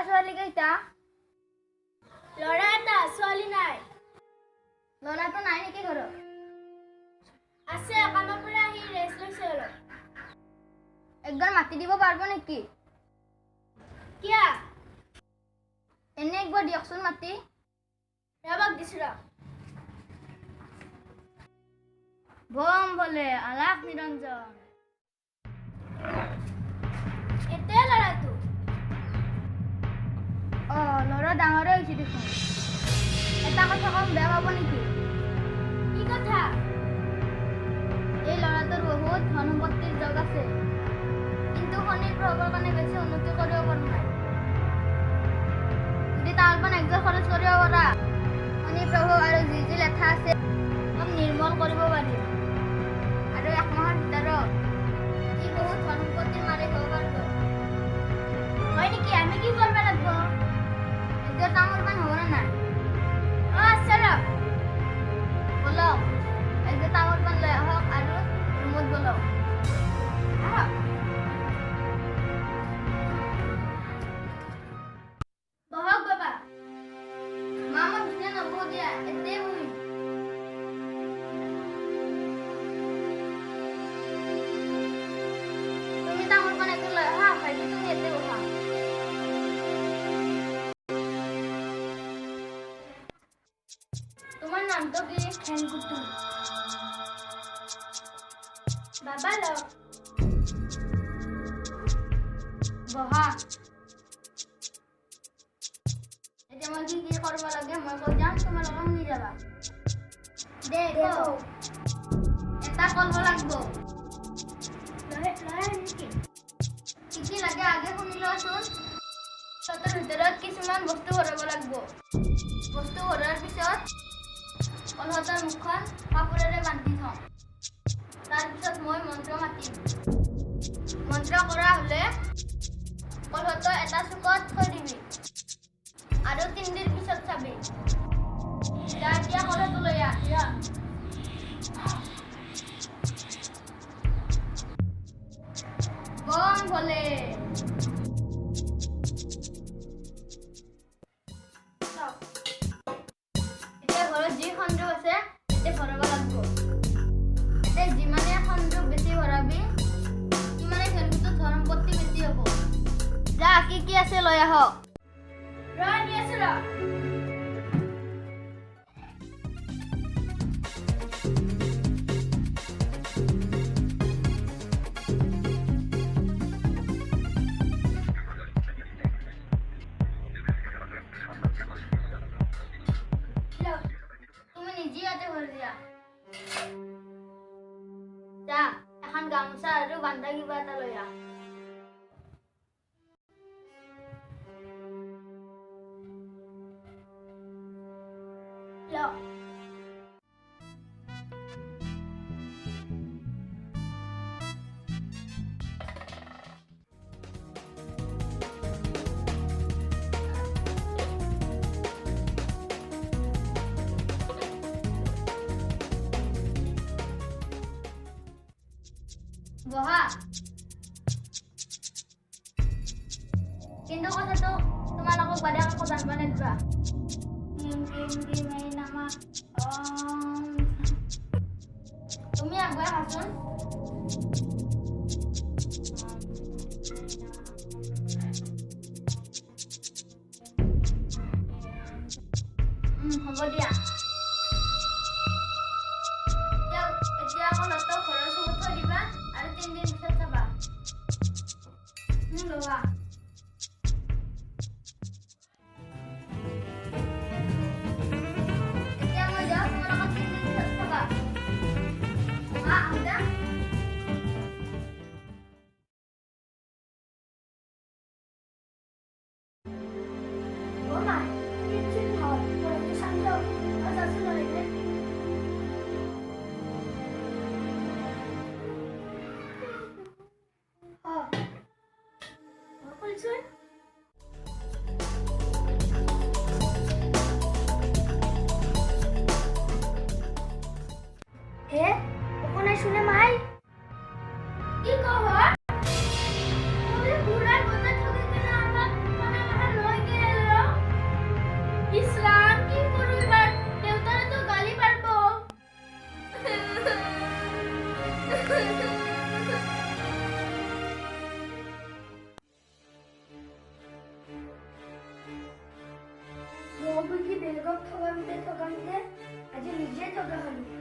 ছোৱালী কেইটা? ল'ৰা এটা, ছোৱালী নাই। ল'ৰাটো নাই নেকি ঘৰত? আছে, কামৰ পৰা আহি ৰেষ্ট লৈছে অলপ। একবাৰ মাতি দিব পাৰিব নেকি? কিয়া? এনে একবাৰ দিয়কচোন মাতি। ৰ'বক দিছোঁ ৰ। বম বোলে আলাস নিৰঞ্জন। এতে ল'ৰাটো। ল'ৰা ডাঙৰে হৈছে দেখোন। এটা কথা কম, বেয়া পাব নেকি? কি কথা? এই ল'ৰাটোৰ বহুত ধন সম্পত্তিৰ যোগ আছে, কিন্তু শনিৰ প্ৰভাৱৰ কাৰণে বেছি উন্নতি কৰিব পৰা নাই। যদি তাৰ পৰা একযোৰ খৰচ কৰিব পাৰা, শনিৰ প্ৰভাৱ আৰু যি যি লেঠা আছে চব নিৰ্মল কৰিব পাৰি। আৰু 1 মাহৰ ভিতৰত ই বহুত ধন সম্পত্তিৰ মালিক হ'ব পাৰিব। হয় নেকি? আমি কি কৰিব লাগিব? একযোৰ তামোল পাণ হ'ব নে নাই? আছে ৰ। বলক, একযোৰ তামোল পাণ লৈ আহক আৰু ৰুমত বলক। আহক। বহক বাবা। মা, মই বিছনা নবহো দিয়া, এতেই বহিম। তুমি তামোল পাণ একযোৰ লৈ আহা, ভাইটি তুমি এতে বহা। তোমাৰ নামটো কি? খেলকুটু। বাবা লওক। বহা। এতিয়া মই কি কি কৰিব লাগে মই কৈ যাম, তোমালোকে শুনি যাবা। দে কও। এটা কৰিব লাগিব। ল'ৰাই নেকি? কি কি লাগে আগে শুনি লোৱাচোন। তাতৰ ভিতৰত কিছুমান বস্তু ভৰাব লাগিব। বস্তু ভৰোৱাৰ পিছত কলহতৰ মুখখন কাপোৰেৰে বান্ধি থওঁ। তাৰপিছত মই মন্ত্ৰ মাতিম। মন্ত্ৰ কৰা হ'লে কলহটো এটা চুকত থৈ দিবি আৰু 3 দিন পিছত চাবি। এতিয়া কলহটো লৈ আহ। বম ভলে। এতিয়া ঘৰত যি সংযোগ আছে তাতে ভৰাব লাগিব। এতিয়া যিমানে সংযোগ বেছি ভৰাবি সিমানে খেলকুটুৰ ধন সম্পত্তি বেছি হ'ব। যা, কি কি আছে লৈ আহক। ৰ আনি আছোঁ ৰ। তুমি নিজে ইয়াতে ভৰি দিয়া। যা, এখন গামোচা আৰু বান্ধা কিবা এটা লৈ আহ। লওক। বহা। কিন্তু কথাটো তোমালোকক বাদে কাকো জানবা নেদবা। তুমি আগুৱাই আহাচোন। হ'ব দিয়া। এতিয়া কলহটো ঘৰৰ চুকত থৈ দিবা আৰু 3 দিন পিছত চাবা। লোৱা। এতিয়া মই যাওঁ, তোমালোকক 3 দিন পিছত চাবা। আহা যা। Oh my, it's in hot. Pero isang daw, masasunod na. Oh. Apa itu? Ako na শুনে মাই কি কহ? ওরে বুড়া কথা ঠকে কেন আমাক মনে মনে লই আনক ঠগাওঁতে আজি নিজে ঠগা হ'লো।